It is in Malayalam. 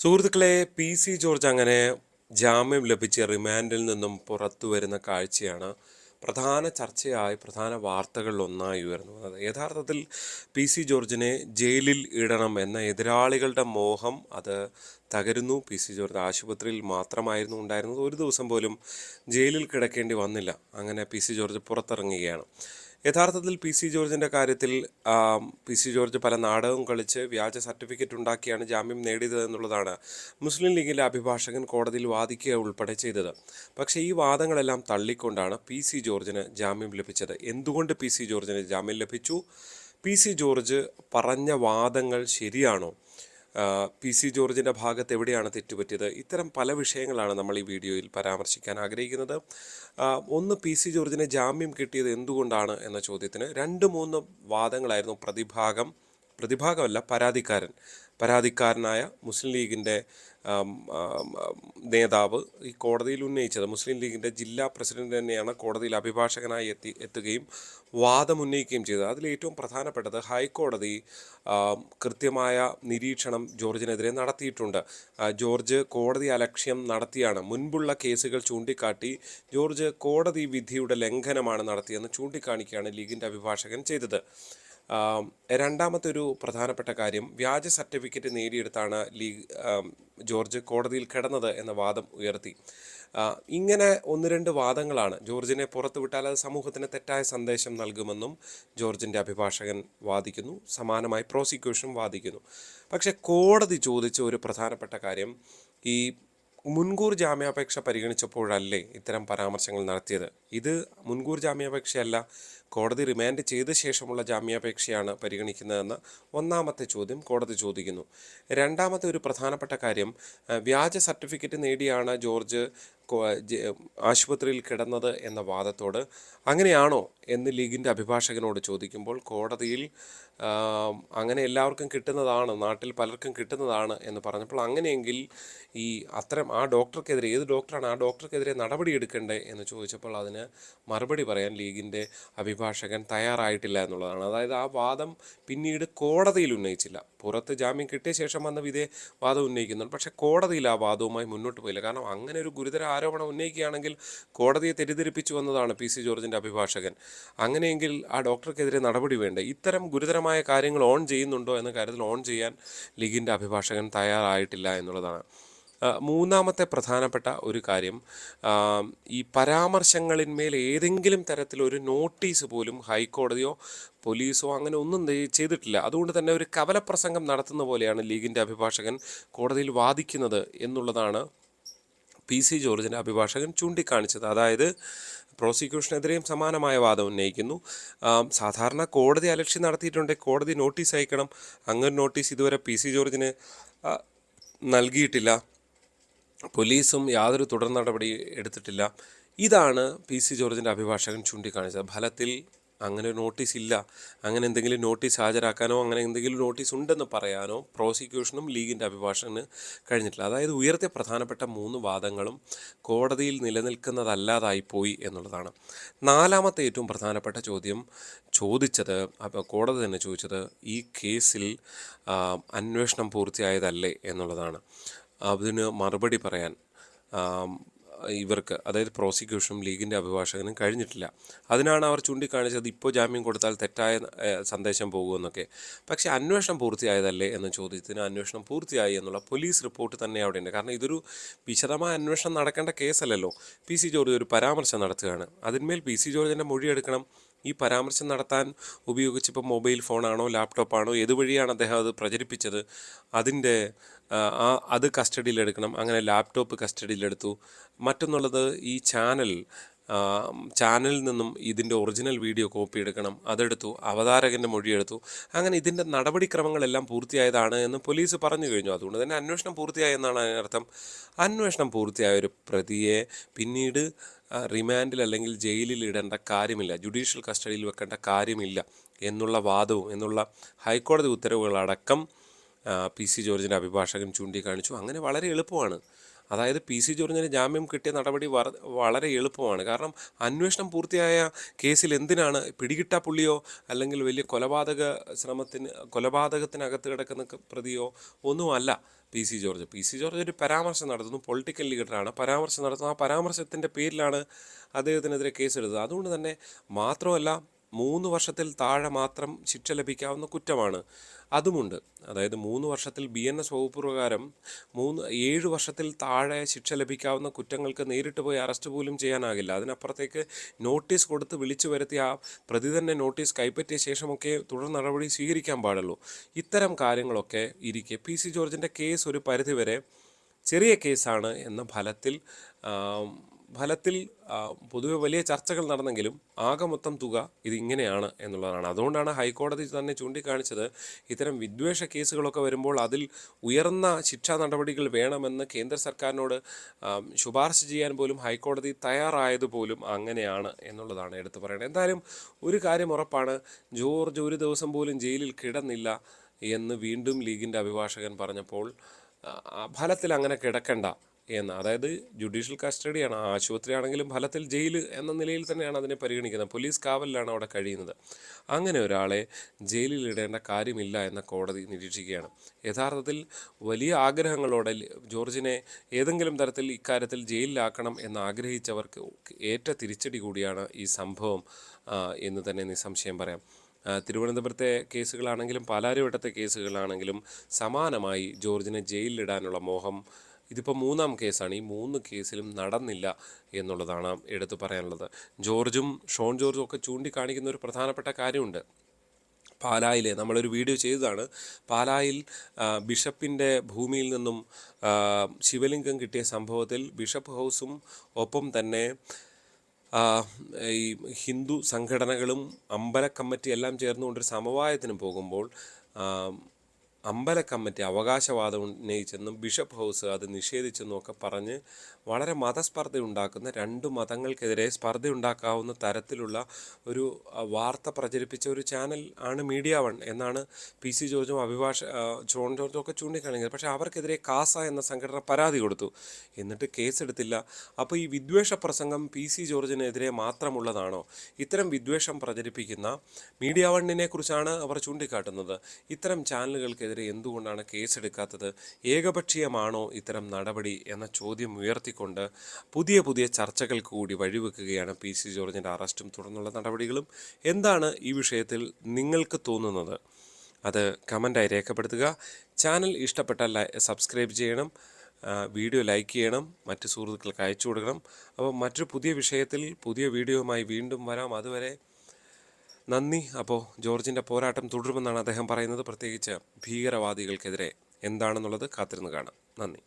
സുഹൃത്തുക്കളെ, പി സി ജോർജ് അങ്ങനെ ജാമ്യം ലഭിച്ച് റിമാൻഡിൽ നിന്നും പുറത്തു വരുന്ന കാഴ്ചയാണ് പ്രധാന ചർച്ചയായി പ്രധാന വാർത്തകളിലൊന്നായി ഉയർന്നു വന്നത്. യഥാർത്ഥത്തിൽ പി സി ജോർജിനെ ജയിലിൽ ഇടണം എന്ന എതിരാളികളുടെ മോഹം അത് തകരുന്നു. പി സി ജോർജ് ആശുപത്രിയിൽ മാത്രമായിരുന്നു ഉണ്ടായിരുന്നത്. ഒരു ദിവസം പോലും ജയിലിൽ കിടക്കേണ്ടി വന്നില്ല. അങ്ങനെ പി സി ജോർജ് പുറത്തിറങ്ങുകയാണ്. യഥാർത്ഥത്തിൽ പി സി ജോർജിൻ്റെ കാര്യത്തിൽ പി സി ജോർജ് പല നാടകവും കളിച്ച് വ്യാജ സർട്ടിഫിക്കറ്റ് ഉണ്ടാക്കിയാണ് ജാമ്യം നേടിയത് എന്നുള്ളതാണ് മുസ്ലിം ലീഗിലെ അഭിഭാഷകൻ കോടതിയിൽ വാദിക്കുക ഉൾപ്പെടെ ചെയ്തത്. പക്ഷേ ഈ വാദങ്ങളെല്ലാം തള്ളിക്കൊണ്ടാണ് പി സി ജോർജിന് ജാമ്യം ലഭിച്ചത്. എന്തുകൊണ്ട് പി സി ജോർജിന് ജാമ്യം ലഭിച്ചു? പി സി ജോർജ് പറഞ്ഞ വാദങ്ങൾ ശരിയാണോ? പി സി ജോർജിൻ്റെ ഭാഗത്ത് എവിടെയാണ് തെറ്റുപറ്റിയത്? ഇത്തരം പല വിഷയങ്ങളാണ് നമ്മൾ ഈ വീഡിയോയിൽ പരാമർശിക്കാൻ ആഗ്രഹിക്കുന്നത്. ഒന്ന്, പി സി ജോർജിന് ജാമ്യം കിട്ടിയത് എന്തുകൊണ്ടാണ് എന്ന ചോദ്യത്തിന് 2-3 വാദങ്ങളായിരുന്നു പ്രതിഭാഗമല്ല, പരാതിക്കാരനായ മുസ്ലിം ലീഗിൻ്റെ നേതാവ് ഈ കോടതിയിൽ ഉന്നയിച്ചത്. മുസ്ലിം ലീഗിൻ്റെ ജില്ലാ പ്രസിഡന്റ് തന്നെയാണ് കോടതിയിൽ അഭിഭാഷകനായി എത്തുകയും വാദമുന്നയിക്കുകയും ചെയ്തത്. അതിലേറ്റവും പ്രധാനപ്പെട്ടത് ഹൈക്കോടതി കൃത്യമായ നിരീക്ഷണം ജോർജിനെതിരെ നടത്തിയിട്ടുണ്ട്. ജോർജ് കോടതി അലക്ഷ്യം നടത്തിയാണ്, മുൻപുള്ള കേസുകൾ ചൂണ്ടിക്കാട്ടി ജോർജ് കോടതി വിധിയുടെ ലംഘനമാണ് നടത്തിയെന്ന് ചൂണ്ടിക്കാണിക്കുകയാണ് ലീഗിൻ്റെ അഭിഭാഷകൻ ചെയ്തത്. രണ്ടാമത്തെ ഒരു പ്രധാനപ്പെട്ട കാര്യം, വ്യാജ സർട്ടിഫിക്കറ്റ് നേടിയെടുത്താണ് ജോർജ് കോടതിയിൽ കിടന്നത് എന്ന വാദം ഉയർത്തി. ഇങ്ങനെ 1-2 വാദങ്ങളാണ്. ജോർജിനെ പുറത്തുവിട്ടാൽ അത് സമൂഹത്തിന് തെറ്റായ സന്ദേശം നൽകുമെന്നും ജോർജിൻ്റെ അഭിഭാഷകൻ വാദിക്കുന്നു. സമാനമായി പ്രോസിക്യൂഷനും വാദിക്കുന്നു. പക്ഷേ കോടതി ചോദിച്ച ഒരു പ്രധാനപ്പെട്ട കാര്യം, ഈ മുൻകൂർ ജാമ്യാപേക്ഷ പരിഗണിച്ചപ്പോഴല്ലേ ഇത്തരം പരാമർശങ്ങൾ നടത്തിയത്? ഇത് മുൻകൂർ ജാമ്യാപേക്ഷയല്ല, കോടതി റിമാൻഡ് ചെയ്ത ശേഷമുള്ള ജാമ്യാപേക്ഷയാണ് പരിഗണിക്കുന്നതെന്ന് ഒന്നാമത്തെ ചോദ്യം കോടതി ചോദിക്കുന്നു. രണ്ടാമത്തെ ഒരു പ്രധാനപ്പെട്ട കാര്യം, വ്യാജ സർട്ടിഫിക്കറ്റ് നേടിയാണ് ജോർജ് ആശുപത്രിയിൽ കിടന്നത് എന്ന വാദത്തോട് അങ്ങനെയാണോ എന്ന് ലീഗിൻ്റെ അഭിഭാഷകനോട് ചോദിക്കുമ്പോൾ കോടതിയിൽ അങ്ങനെ എല്ലാവർക്കും കിട്ടുന്നതാണ്, നാട്ടിൽ പലർക്കും കിട്ടുന്നതാണ് എന്ന് പറഞ്ഞപ്പോൾ അങ്ങനെയെങ്കിൽ ഈ അത്തരം ആ ഡോക്ടർക്കെതിരെ, ഏത് ഡോക്ടറാണ് ആ ഡോക്ടർക്കെതിരെ നടപടി എടുക്കേണ്ടേ എന്ന് ചോദിച്ചപ്പോൾ അതിന് മറുപടി പറയാൻ ലീഗിൻ്റെ അഭിഭാഷകൻ തയ്യാറായിട്ടില്ല എന്നുള്ളതാണ്. അതായത് ആ വാദം പിന്നീട് കോടതിയിൽ ഉന്നയിച്ചില്ല. പുറത്ത് ജാമ്യം കിട്ടിയ ശേഷം വന്ന വാദം ഉന്നയിക്കുന്നുണ്ട്. പക്ഷേ കോടതിയിൽ ആ വാദവുമായി മുന്നോട്ട് പോയില്ല. കാരണം അങ്ങനെ ഒരു ഗുരുതര ആരോപണം ഉന്നയിക്കുകയാണെങ്കിൽ കോടതിയെ തെറ്റിദ്ധരിപ്പിച്ചു വന്നതാണ് പി സി ജോർജിൻ്റെ അഭിഭാഷകൻ. അങ്ങനെയെങ്കിൽ ആ ഡോക്ടർക്കെതിരെ നടപടി വേണ്ടേ? ഇത്തരം ഗുരുതരമായ കാര്യങ്ങൾ ഓൺ ചെയ്യുന്നുണ്ടോ എന്ന കാര്യത്തിൽ ഓൺ ചെയ്യാൻ ലീഗിൻ്റെ അഭിഭാഷകൻ തയ്യാറായിട്ടില്ല എന്നുള്ളതാണ്. മൂന്നാമത്തെ പ്രധാനപ്പെട്ട ഒരു കാര്യം, ഈ പരാമർശങ്ങളിന്മേൽ ഏതെങ്കിലും തരത്തിലൊരു നോട്ടീസ് പോലും ഹൈക്കോടതിയോ പോലീസോ അങ്ങനെ ഒന്നും ചെയ്തിട്ടില്ല. അതുകൊണ്ട് തന്നെ ഒരു കവലപ്രസംഗം നടത്തുന്ന പോലെയാണ് ലീഗിൻ്റെ അഭിഭാഷകൻ കോടതിയിൽ വാദിക്കുന്നത് എന്നുള്ളതാണ് പി സി ജോർജിൻ്റെ അഭിഭാഷകൻ ചൂണ്ടിക്കാണിച്ചത്. അതായത് പ്രോസിക്യൂഷനെതിരെയും സമാനമായ വാദം ഉന്നയിക്കുന്നു. സാധാരണ കോടതി അലക്ഷ്യം നടത്തിയിട്ടുണ്ടെങ്കിൽ കോടതി നോട്ടീസ് അയക്കണം. അങ്ങനെ നോട്ടീസ് ഇതുവരെ പി സി ജോർജിന് നൽകിയിട്ടില്ല. പോലീസും യാതൊരു തുടർ നടപടി എടുത്തിട്ടില്ല. ഇതാണ് പി സി ജോർജിൻ്റെ അഭിഭാഷകൻ ചൂണ്ടിക്കാണിച്ചത്. ഫലത്തിൽ അങ്ങനെ ഒരു നോട്ടീസ് ഇല്ല, അങ്ങനെ എന്തെങ്കിലും നോട്ടീസ് ഹാജരാക്കാനോ അങ്ങനെ എന്തെങ്കിലും നോട്ടീസ് ഉണ്ടെന്ന് പറയാനോ പ്രോസിക്യൂഷനും ലീഗിൻ്റെ അഭിഭാഷകന് കഴിഞ്ഞിട്ടില്ല. അതായത് ഉയർത്തിയ പ്രധാനപ്പെട്ട 3 വാദങ്ങളും കോടതിയിൽ നിലനിൽക്കുന്നതല്ലാതായിപ്പോയി എന്നുള്ളതാണ്. നാലാമത്തെ ഏറ്റവും പ്രധാനപ്പെട്ട ചോദ്യം കോടതി തന്നെ ചോദിച്ചത്, ഈ കേസിൽ അന്വേഷണം പൂർത്തിയായതല്ലേ എന്നുള്ളതാണ്. അതിന് മറുപടി പറയാൻ ഇവർക്ക്, അതായത് പ്രോസിക്യൂഷനും ലീഗിൻ്റെ അഭിഭാഷകനും കഴിഞ്ഞിട്ടില്ല. അതിനാണ് അവർ ചൂണ്ടിക്കാണിച്ചത് ഇപ്പോൾ ജാമ്യം കൊടുത്താൽ തെറ്റായ സന്ദേശം പോകുമെന്നൊക്കെ. പക്ഷേ അന്വേഷണം പൂർത്തിയായതല്ലേ എന്ന ചോദ്യത്തിന് അന്വേഷണം പൂർത്തിയായി എന്നുള്ള പോലീസ് റിപ്പോർട്ട് തന്നെ അവിടെയുണ്ട്. കാരണം ഇതൊരു വിശദമായ അന്വേഷണം നടക്കേണ്ട കേസല്ലല്ലോ. പി സി ജോർജ് ഒരു പരാമർശം നടത്തുകയാണ്, അതിന്മേൽ പി സി ജോർജിൻ്റെ മൊഴിയെടുക്കണം. ഈ പരാമർശം നടത്താൻ ഉപയോഗിച്ചിപ്പോൾ മൊബൈൽ ഫോണാണോ ലാപ്ടോപ്പാണോ ഏതുവഴിയാണ് അദ്ദേഹം അത് പ്രചരിപ്പിച്ചത്, അത് കസ്റ്റഡിയിലെടുക്കണം. അങ്ങനെ ലാപ്ടോപ്പ് കസ്റ്റഡിയിലെടുത്തു. മറ്റൊന്നുള്ളത്, ഈ ചാനലിൽ നിന്നും ഇതിൻ്റെ ഒറിജിനൽ വീഡിയോ കോപ്പി എടുക്കണം, അതെടുത്തു. അവതാരകൻ്റെ മൊഴിയെടുത്തു. അങ്ങനെ ഇതിൻ്റെ നടപടിക്രമങ്ങളെല്ലാം പൂർത്തിയായതാണ് എന്ന് പോലീസ് പറഞ്ഞു കഴിഞ്ഞു. അതുകൊണ്ട് തന്നെ അന്വേഷണം പൂർത്തിയായി എന്നാണ് അതിനർത്ഥം. അന്വേഷണം പൂർത്തിയായ ഒരു പ്രതിയെ പിന്നീട് റിമാൻഡിൽ അല്ലെങ്കിൽ ജയിലിൽ ഇടേണ്ട കാര്യമില്ല, ജുഡീഷ്യൽ കസ്റ്റഡിയിൽ വെക്കേണ്ട കാര്യമില്ല എന്നുള്ള വാദവും എന്നുള്ള ഹൈക്കോടതി ഉത്തരവുകളടക്കം പി സി ജോർജിൻ്റെ അഭിഭാഷകൻ ചൂണ്ടിക്കാണിച്ചു. അങ്ങനെ വളരെ എളുപ്പമാണ്. അതായത് പി സി ജോർജിന് ജാമ്യം കിട്ടിയ നടപടി വളരെ എളുപ്പമാണ്. കാരണം അന്വേഷണം പൂർത്തിയായ കേസിൽ എന്തിനാണ് പിടികിട്ടാപ്പുള്ളിയോ അല്ലെങ്കിൽ വലിയ കൊലപാതകത്തിനകത്ത് കിടക്കുന്ന പ്രതിയോ ഒന്നുമല്ല. പി സി ജോർജ് ഒരു പരാമർശം നടത്തുന്നു, പൊളിറ്റിക്കൽ ലീഡറാണ്, പരാമർശം നടത്തുന്നു. ആ പരാമർശത്തിൻ്റെ പേരിലാണ് അദ്ദേഹത്തിനെതിരെ കേസെടുത്തത്. അതുകൊണ്ട് തന്നെ മാത്രമല്ല, 3 വർഷത്തിൽ താഴെ മാത്രം ശിക്ഷ ലഭിക്കാവുന്ന കുറ്റമാണ് അതുമുണ്ട്. അതായത് 3 വർഷത്തിൽ BNS വകുപ്പ് പ്രകാരം 7 വർഷത്തിൽ താഴെ ശിക്ഷ ലഭിക്കാവുന്ന കുറ്റങ്ങൾക്ക് നേരിട്ട് പോയി അറസ്റ്റ് പോലും ചെയ്യാനാകില്ല. അതിനപ്പുറത്തേക്ക് നോട്ടീസ് കൊടുത്ത് വിളിച്ചു വരുത്തി ആ പ്രതി തന്നെ നോട്ടീസ് കൈപ്പറ്റിയ ശേഷമൊക്കെ തുടർ നടപടി സ്വീകരിക്കാൻ പാടുള്ളൂ. ഇത്തരം കാര്യങ്ങളൊക്കെ ഇരിക്കെ പി.സി. ജോർജിൻ്റെ കേസ് ഒരു പരിധിവരെ ചെറിയ കേസാണ് എന്ന ഫലത്തിൽ പൊതുവെ വലിയ ചർച്ചകൾ നടന്നെങ്കിലും ആകെ മൊത്തം തുക ഇതിങ്ങനെയാണ് എന്നുള്ളതാണ്. അതുകൊണ്ടാണ് ഹൈക്കോടതി തന്നെ ചൂണ്ടിക്കാണിച്ചത്, ഇത്തരം വിദ്വേഷ കേസുകളൊക്കെ വരുമ്പോൾ അതിൽ ഉയർന്ന ശിക്ഷാ നടപടികൾ വേണമെന്ന് കേന്ദ്ര സർക്കാരിനോട് ശുപാർശ ചെയ്യാൻ പോലും ഹൈക്കോടതി തയ്യാറായതുപോലും അങ്ങനെയാണ് എന്നുള്ളതാണ് എടുത്തു പറയുന്നത്. എന്തായാലും ഒരു കാര്യം ഉറപ്പാണ്, ജോർജ് ഒരു ദിവസം പോലും ജയിലിൽ കിടന്നില്ല എന്ന് വീണ്ടും ലീഗിൻ്റെ അഭിഭാഷകൻ പറഞ്ഞപ്പോൾ ഫലത്തിൽ അങ്ങനെ കിടക്കണ്ട എന്ന്, അതായത് ജുഡീഷ്യൽ കസ്റ്റഡിയാണ്, ആശുപത്രി ആണെങ്കിലും ഫലത്തിൽ ജയിൽ എന്ന നിലയിൽ തന്നെയാണ് അതിനെ പരിഗണിക്കുന്നത്. പോലീസ് കാവലിലാണ് അവിടെ കഴിയുന്നത്. അങ്ങനെ ഒരാളെ ജയിലിലിടേണ്ട കാര്യമില്ല എന്ന കോടതി നിരീക്ഷിക്കുകയാണ്. യഥാർത്ഥത്തിൽ വലിയ ആഗ്രഹങ്ങളോടെ ജോർജിനെ ഏതെങ്കിലും തരത്തിൽ ഇക്കാര്യത്തിൽ ജയിലിലാക്കണം എന്ന് ആഗ്രഹിച്ചവർക്ക് ഏറ്റ തിരിച്ചടി കൂടിയാണ് ഈ സംഭവം എന്ന് തന്നെ നിസ്സംശയം പറയാം. തിരുവനന്തപുരത്തെ കേസുകളാണെങ്കിലും പാലാരിവട്ടത്തെ കേസുകളാണെങ്കിലും സമാനമായി ജോർജിനെ ജയിലിലിടാനുള്ള മോഹം, ഇതിപ്പോൾ 3-ാം കേസാണ്, ഈ 3 കേസിലും നടന്നില്ല എന്നുള്ളതാണ് എടുത്തു പറയാനുള്ളത്. ഷോൺ ജോർജും ഒക്കെ ചൂണ്ടിക്കാണിക്കുന്ന ഒരു പ്രധാനപ്പെട്ട കാര്യമുണ്ട്. പാലായിലെ നമ്മളൊരു വീഡിയോ ചെയ്തതാണ്. പാലായിൽ ബിഷപ്പിൻ്റെ ഭൂമിയിൽ നിന്നും ശിവലിംഗം കിട്ടിയ സംഭവത്തിൽ ബിഷപ്പ് ഹൗസും ഒപ്പം തന്നെ ഈ ഹിന്ദു സംഘടനകളും അമ്പല കമ്മിറ്റി എല്ലാം ചേർന്നുകൊണ്ടൊരു സമവായത്തിന് പോകുമ്പോൾ അമ്പല കമ്മിറ്റി അവകാശവാദം ഉന്നയിച്ചെന്നും ബിഷപ്പ് ഹൗസ് അത് നിഷേധിച്ചെന്നും ഒക്കെ പറഞ്ഞ് വളരെ മതസ്പർദ്ധ ഉണ്ടാക്കുന്ന, 2 മതങ്ങൾക്കെതിരെ സ്പർദ്ധ ഉണ്ടാക്കാവുന്ന തരത്തിലുള്ള ഒരു വാർത്ത പ്രചരിപ്പിച്ച ഒരു ചാനൽ ആണ് മീഡിയ വൺ എന്നാണ് പി.സി. ജോർജും ഷോൺ ജോർജും ഒക്കെ ചൂണ്ടിക്കാണിക്കുന്നത്. പക്ഷേ അവർക്കെതിരെ കാസ എന്ന സംഘടന പരാതി കൊടുത്തു, എന്നിട്ട് കേസെടുത്തില്ല. അപ്പോൾ ഈ വിദ്വേഷ പ്രസംഗം പി.സി. ജോർജിനെതിരെ മാത്രമുള്ളതാണോ? ഇത്തരം വിദ്വേഷം പ്രചരിപ്പിക്കുന്ന മീഡിയ വണ്ണിനെ കുറിച്ചാണ് അവർ ചൂണ്ടിക്കാട്ടുന്നത്. ഇത്തരം ചാനലുകൾക്കെതിരെ എന്തുകൊണ്ടാണ് കേസെടുക്കാത്തത്? ഏകപക്ഷീയമാണോ ഇത്തരം നടപടി എന്ന ചോദ്യം ഉയർത്തിക്കൊണ്ട് പുതിയ ചർച്ചകൾക്ക് കൂടി വഴിവെക്കുകയാണ് പി.സി. ജോർജിൻ്റെ അറസ്റ്റും തുടർന്നുള്ള നടപടികളും. എന്താണ് ഈ വിഷയത്തിൽ നിങ്ങൾക്ക് തോന്നുന്നത്? അത് കമൻ്റായി രേഖപ്പെടുത്തുക. ചാനൽ ഇഷ്ടപ്പെട്ടാൽ സബ്സ്ക്രൈബ് ചെയ്യണം, വീഡിയോ ലൈക്ക് ചെയ്യണം, മറ്റ് സുഹൃത്തുക്കൾക്ക് അയച്ചു കൊടുക്കണം. അപ്പോൾ മറ്റൊരു പുതിയ വിഷയത്തിൽ പുതിയ വീഡിയോയുമായി വീണ്ടും വരാം. അതുവരെ നന്ദി. അപ്പോൾ ജോർജിൻ്റെ പോരാട്ടം തുടരുമെന്നാണ് അദ്ദേഹം പറയുന്നത്. പ്രത്യേകിച്ച് ഭീകരവാദികൾക്കെതിരെ എന്താണെന്നുള്ളത് കാത്തിരുന്ന് കാണാം. നന്ദി.